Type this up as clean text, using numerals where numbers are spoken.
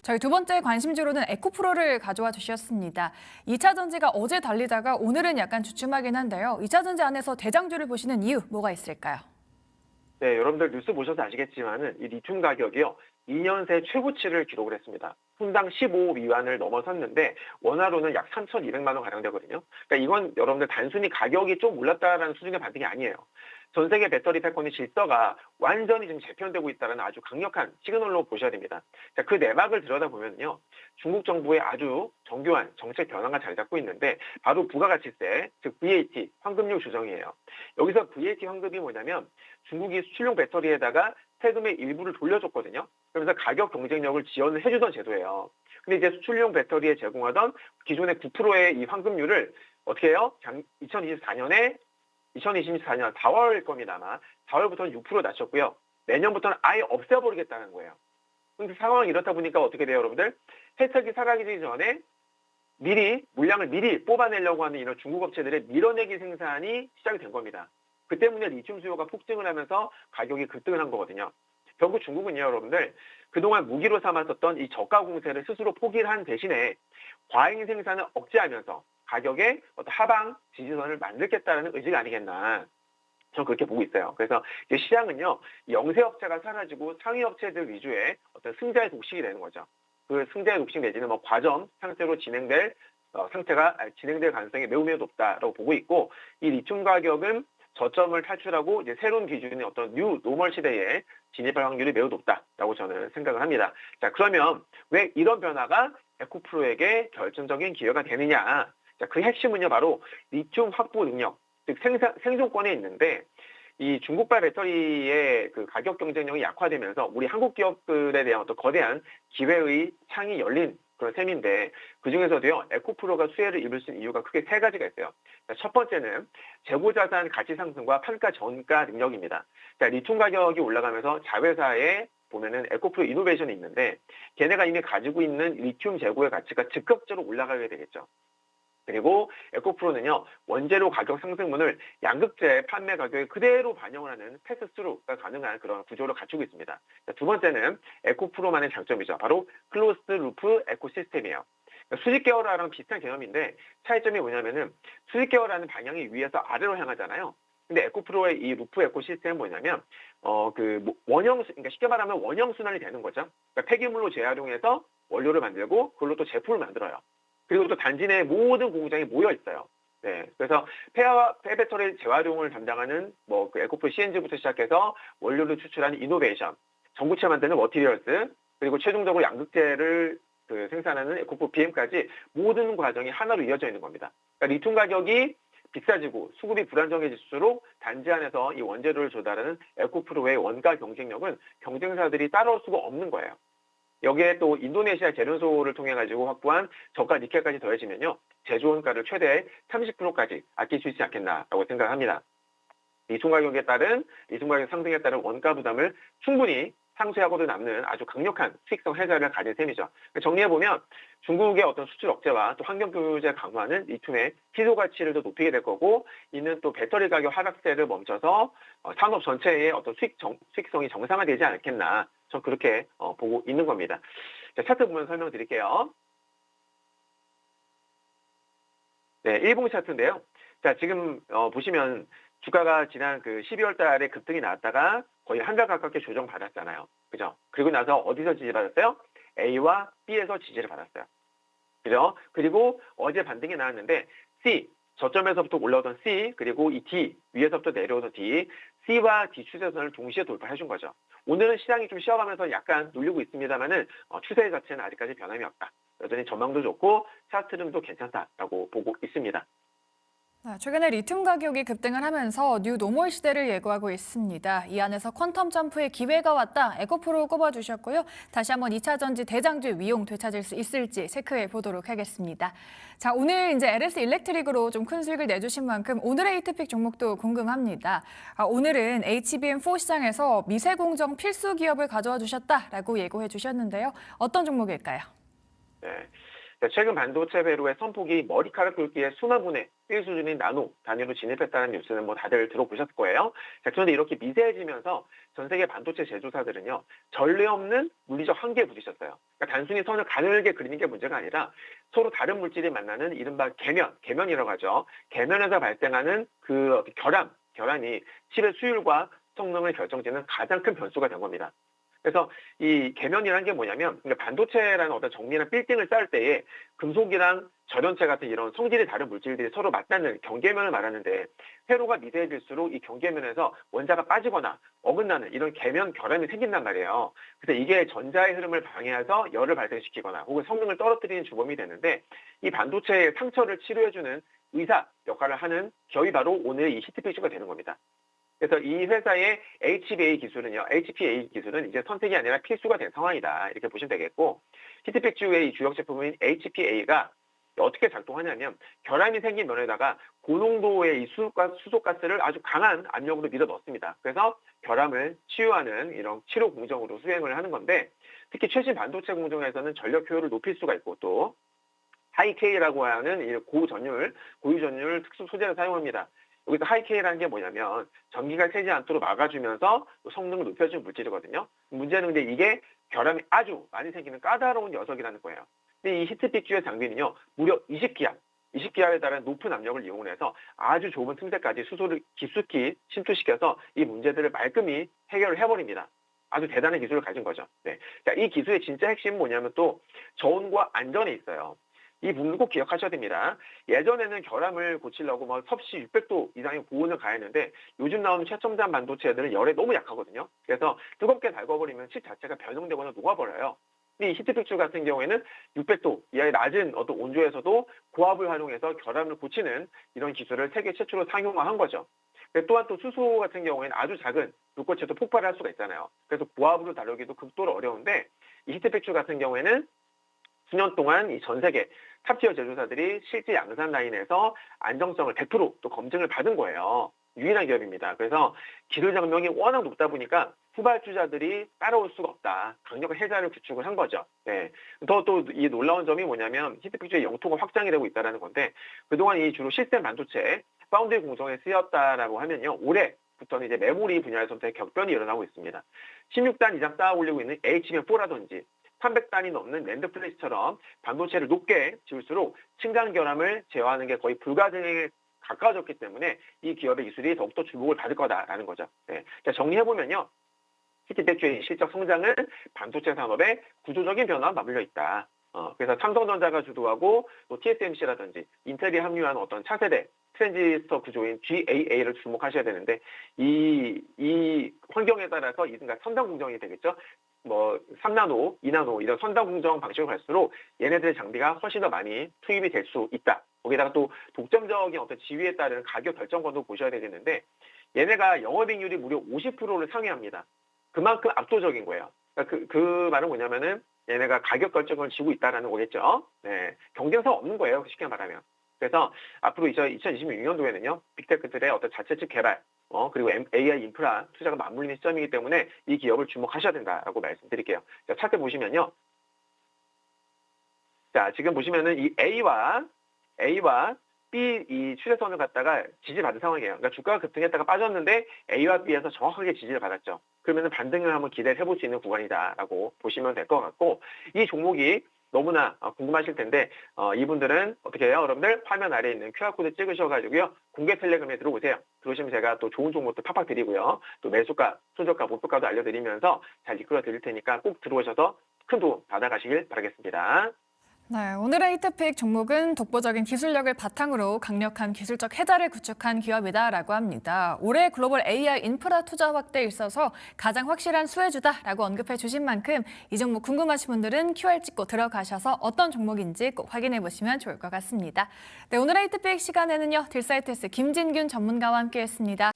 저희 두 번째 관심주로는 에코프로를 가져와 주셨습니다. 2차 전지가 어제 달리다가 오늘은 약간 주춤하긴 한데요. 2차 전지 안에서 대장주를 보시는 이유 뭐가 있을까요? 네, 여러분들 뉴스 보셔서 아시겠지만은 이 리튬 가격이요. 2년 새 최고치를 기록을 했습니다. 분당 15위안을 넘어섰는데 원화로는 약 3,200만 원 가량 되거든요. 그러니까 이건 여러분들 단순히 가격이 좀 올랐다라는 수준의 반등이 아니에요. 전 세계 배터리 패권의 질서가 완전히 지금 재편되고 있다는 아주 강력한 시그널로 보셔야 됩니다. 자, 그 내막을 들여다보면요. 중국 정부의 아주 정교한 정책 변화가 자리 잡고 있는데 바로 부가가치세, 즉 VAT, 환급률 조정이에요. 여기서 VAT 환급이 뭐냐면 중국이 수출용 배터리에다가 세금의 일부를 돌려줬거든요. 그러면서 가격 경쟁력을 지원을 해주던 제도예요. 근데 이제 수출용 배터리에 제공하던 기존의 9%의 이 환급률을 어떻게 해요? 2024년 4월 겁니다, 아마. 4월부터는 6% 낮췄고요. 내년부터는 아예 없애버리겠다는 거예요. 근데 상황이 이렇다 보니까 어떻게 돼요, 여러분들? 혜택이 사라지기 전에 물량을 미리 뽑아내려고 하는 이런 중국 업체들의 밀어내기 생산이 시작이 된 겁니다. 그 때문에 리튬 수요가 폭증을 하면서 가격이 급등을 한 거거든요. 결국 중국은요, 여러분들, 그동안 무기로 삼았었던 이 저가 공세를 스스로 포기를 한 대신에 과잉 생산을 억제하면서 가격의 어떤 하방 지지선을 만들겠다는 의지가 아니겠나. 저는 그렇게 보고 있어요. 그래서 이제 시장은요, 영세 업체가 사라지고 상위 업체들 위주의 어떤 승자의 독식이 되는 거죠. 그 승자의 독식 내지는 뭐 과점 상태로 진행될 가능성이 매우 높다라고 보고 있고, 이 리튬 가격은 저점을 탈출하고 이제 새로운 기준의 어떤 뉴 노멀 시대에 진입할 확률이 매우 높다라고 저는 생각을 합니다. 자, 그러면 왜 이런 변화가 에코프로에게 결정적인 기여가 되느냐? 자, 그 핵심은요, 바로 리튬 확보 능력, 즉 생존권에 있는데, 이 중국발 배터리의 그 가격 경쟁력이 약화되면서 우리 한국 기업들에 대한 어떤 거대한 기회의 창이 열린 그런 셈인데, 그 중에서도요, 에코프로가 수혜를 입을 수 있는 이유가 크게 세 가지가 있어요. 자, 첫 번째는 재고자산 가치 상승과 판가 전가 능력입니다. 자, 리튬 가격이 올라가면서 자회사에 보면은 에코프로 이노베이션이 있는데, 걔네가 이미 가지고 있는 리튬 재고의 가치가 즉각적으로 올라가게 되겠죠. 그리고 에코프로는요, 원재료 가격 상승분을 양극재 판매 가격에 그대로 반영을 하는 패스스루가 가능한 그런 구조를 갖추고 있습니다. 자, 두 번째는 에코프로만의 장점이죠. 바로 클로스드 루프 에코시스템이에요. 그러니까 수직 계열화랑 비슷한 개념인데 차이점이 뭐냐면은 수직 계열화는 방향이 위에서 아래로 향하잖아요. 근데 에코프로의 이 루프 에코시스템은 뭐냐면 그러니까 쉽게 말하면 원형 순환이 되는 거죠. 그러니까 폐기물로 재활용해서 원료를 만들고 그걸로 또 제품을 만들어요. 그리고 또 단지 내 모든 공장이 모여 있어요. 네, 그래서 폐배터리 재활용을 담당하는 그 에코프로 CNG부터 시작해서 원료를 추출하는 이노베이션, 전구체 만드는 머티리얼스, 그리고 최종적으로 양극재를 생산하는 에코프로 BM까지 모든 과정이 하나로 이어져 있는 겁니다. 그러니까 리튬 가격이 비싸지고 수급이 불안정해질수록 단지 안에서 이 원재료를 조달하는 에코프로의 원가 경쟁력은 경쟁사들이 따라올 수가 없는 거예요. 여기에 또 인도네시아 재련소를 통해 가지고 확보한 저가 니켈까지 더해지면요, 제조 원가를 최대 30%까지 아낄 수 있지 않겠나라고 생각합니다. 리튬 가격 상승에 따른 원가 부담을 충분히 상쇄하고도 남는 아주 강력한 수익성 해결을 가진 셈이죠. 정리해보면 중국의 어떤 수출 억제와 또 환경 규제 강화는 리튬의 희소 가치를 더 높이게 될 거고, 이는 또 배터리 가격 하락세를 멈춰서 산업 전체의 어떤 수익성이 정상화되지 않겠나. 전 그렇게 보고 있는 겁니다. 자, 차트 보면 설명드릴게요. 네, 일봉 차트인데요. 자, 지금 보시면 주가가 지난 그 12월 달에 급등이 나왔다가 거의 한 달 가깝게 조정받았잖아요. 그죠? 그리고 나서 어디서 지지받았어요? A와 B에서 지지를 받았어요. 그죠? 그리고 어제 반등이 나왔는데 C, 저점에서부터 올라오던 C, 그리고 이 D, 위에서부터 내려오던 D, C와 D 추세선을 동시에 돌파해 준 거죠. 오늘은 시장이 좀 쉬어가면서 약간 눌리고 있습니다만은 추세 자체는 아직까지 변함이 없다. 여전히 전망도 좋고 차트 흐름도 괜찮다라고 보고 있습니다. 최근에 리튬 가격이 급등을 하면서 뉴 노멀 시대를 예고하고 있습니다. 이 안에서 퀀텀 점프의 기회가 왔다. 에코프로 꼽아주셨고요. 다시 한번 2차 전지 대장주 위용 되찾을 수 있을지 체크해 보도록 하겠습니다. 자, 오늘 이제 LS 일렉트릭으로 좀 큰 수익을 내주신 만큼 오늘의 히트픽 종목도 궁금합니다. 오늘은 HBM4 시장에서 미세공정 필수 기업을 가져와 주셨다라고 예고해 주셨는데요. 어떤 종목일까요? 네. 최근 반도체 회로의 선폭이 머리카락 굵기의 수만 분의 1 수준인 나노 단위로 진입했다는 뉴스는 뭐 다들 들어보셨을 거예요. 자, 그런데 이렇게 미세해지면서 전 세계 반도체 제조사들은요, 전례 없는 물리적 한계에 부딪혔어요. 그러니까 단순히 선을 가늘게 그리는 게 문제가 아니라 서로 다른 물질이 만나는 이른바 계면이라고 하죠. 계면에서 발생하는 그 결함이 칩의 수율과 성능을 결정짓는 가장 큰 변수가 된 겁니다. 그래서 이 계면이라는 게 뭐냐면 반도체라는 어떤 정밀한 빌딩을 쌓을 때에 금속이랑 절연체 같은 이런 성질이 다른 물질들이 서로 맞닿는 경계면을 말하는데 회로가 미세해질수록 이 경계면에서 원자가 빠지거나 어긋나는 이런 계면 결함이 생긴단 말이에요. 그래서 이게 전자의 흐름을 방해해서 열을 발생시키거나 혹은 성능을 떨어뜨리는 주범이 되는데 이 반도체의 상처를 치료해주는 의사 역할을 하는 기업이 바로 오늘 이 히트픽슈가 되는 겁니다. 그래서 이 회사의 HPA 기술은 이제 선택이 아니라 필수가 된 상황이다. 이렇게 보시면 되겠고, 히트픽슈의 이 주력 제품인 HPA가 어떻게 작동하냐면 결함이 생긴 면에다가 고농도의 이 수소가스를 아주 강한 압력으로 밀어 넣습니다. 그래서 결함을 치유하는 이런 치료 공정으로 수행을 하는 건데, 특히 최신 반도체 공정에서는 전력 효율을 높일 수가 있고 또 하이K라고 하는 이 고유전율 특수 소재를 사용합니다. 여기서 하이K라는 게 뭐냐면 전기가 새지 않도록 막아주면서 성능을 높여주는 물질이거든요. 문제는 근데 이게 결함이 아주 많이 생기는 까다로운 녀석이라는 거예요. 근데 이 히트픽슈의 장비는요, 무려 20기압에 달하는 높은 압력을 이용해서 아주 좁은 틈새까지 수소를 깊숙이 침투시켜서 이 문제들을 말끔히 해결을 해버립니다. 아주 대단한 기술을 가진 거죠. 네. 자, 이 기술의 진짜 핵심은 뭐냐면 또 저온과 안전에 있어요. 이 부분을 꼭 기억하셔야 됩니다. 예전에는 결함을 고치려고 뭐 섭씨 600도 이상의 고온을 가했는데 요즘 나오는 최첨단 반도체들은 열에 너무 약하거든요. 그래서 뜨겁게 달궈버리면 칩 자체가 변형되거나 녹아버려요. 근데 이 히트픽슈 같은 경우에는 600도 이하의 낮은 어떤 온도에서도 고압을 활용해서 결함을 고치는 이런 기술을 세계 최초로 상용화한 거죠. 또한 또 수소 같은 경우에는 아주 작은 불꽃에도 폭발을 할 수가 있잖아요. 그래서 고압으로 다루기도 극도로 어려운데 이 히트픽슈 같은 경우에는 수년 동안 이 전 세계 탑티어 제조사들이 실제 양산 라인에서 안정성을 100%또 검증을 받은 거예요. 유일한 기업입니다. 그래서 기술 장벽이 워낙 높다 보니까 후발주자들이 따라올 수가 없다. 강력한 해자를 구축을 한 거죠. 네. 또 이 놀라운 점이 뭐냐면 히트픽슈의 영토가 확장이 되고 있다는 건데 그동안 이 주로 시스템 반도체 파운드리 공정에 쓰였다라고 하면요. 올해부터는 이제 메모리 분야에서부터 격변이 일어나고 있습니다. 16단 이상 쌓아 올리고 있는 HBM4라든지 300단이 넘는 낸드 플래시처럼 반도체를 높게 지을수록 층간 결함을 제어하는 게 거의 불가능에 가까워졌기 때문에 이 기업의 기술이 더욱더 주목을 받을 거다라는 거죠. 네. 자, 정리해보면요. 히트픽슈의 실적 성장은 반도체 산업의 구조적인 변화와 맞물려 있다. 그래서 삼성전자가 주도하고 또 TSMC라든지 인텔이 합류한 어떤 차세대 트랜지스터 구조인 GAA를 주목하셔야 되는데 이 환경에 따라서 그러니까 선단 공정이 되겠죠. 뭐 3나노, 2나노 이런 선단 공정 방식으로 갈수록 얘네들의 장비가 훨씬 더 많이 투입이 될 수 있다. 거기다가 또 독점적인 어떤 지위에 따른 가격 결정권도 보셔야 되겠는데 얘네가 영업이익률이 무려 50%를 상회합니다. 그만큼 압도적인 거예요. 그러니까 그 말은 뭐냐면은 얘네가 가격 결정권을 쥐고 있다라는 거겠죠. 네, 경쟁사가 없는 거예요. 쉽게 말하면. 그래서 앞으로 2026년도에는요, 빅테크들의 어떤 자체측 개발, 그리고 AI 인프라 투자가 맞물리는 시점이기 때문에 이 기업을 주목하셔야 된다라고 말씀드릴게요. 자, 차트 보시면요. 자, 지금 보시면은 이 A와 B 이 추세선을 갖다가 지지받은 상황이에요. 그러니까 주가가 급등했다가 빠졌는데 A와 B에서 정확하게 지지를 받았죠. 그러면은 반등을 한번 기대를 해볼 수 있는 구간이다라고 보시면 될 것 같고 이 종목이 너무나 궁금하실 텐데 이분들은 어떻게 해요? 여러분들 화면 아래에 있는 QR코드 찍으셔가지고요. 공개 텔레그램에 들어오세요. 들어오시면 제가 또 좋은 정보도 팍팍 드리고요. 또 매수가, 손절가, 목표가도 알려드리면서 잘 이끌어 드릴 테니까 꼭 들어오셔서 큰 도움 받아가시길 바라겠습니다. 네, 오늘의 히트픽 종목은 독보적인 기술력을 바탕으로 강력한 기술적 해자를 구축한 기업이다라고 합니다. 올해 글로벌 AI 인프라 투자 확대에 있어서 가장 확실한 수혜주다라고 언급해 주신 만큼 이 종목 궁금하신 분들은 QR 찍고 들어가셔서 어떤 종목인지 꼭 확인해 보시면 좋을 것 같습니다. 네, 오늘의 히트픽 시간에는요. 딜사이트스 김진균 전문가와 함께했습니다.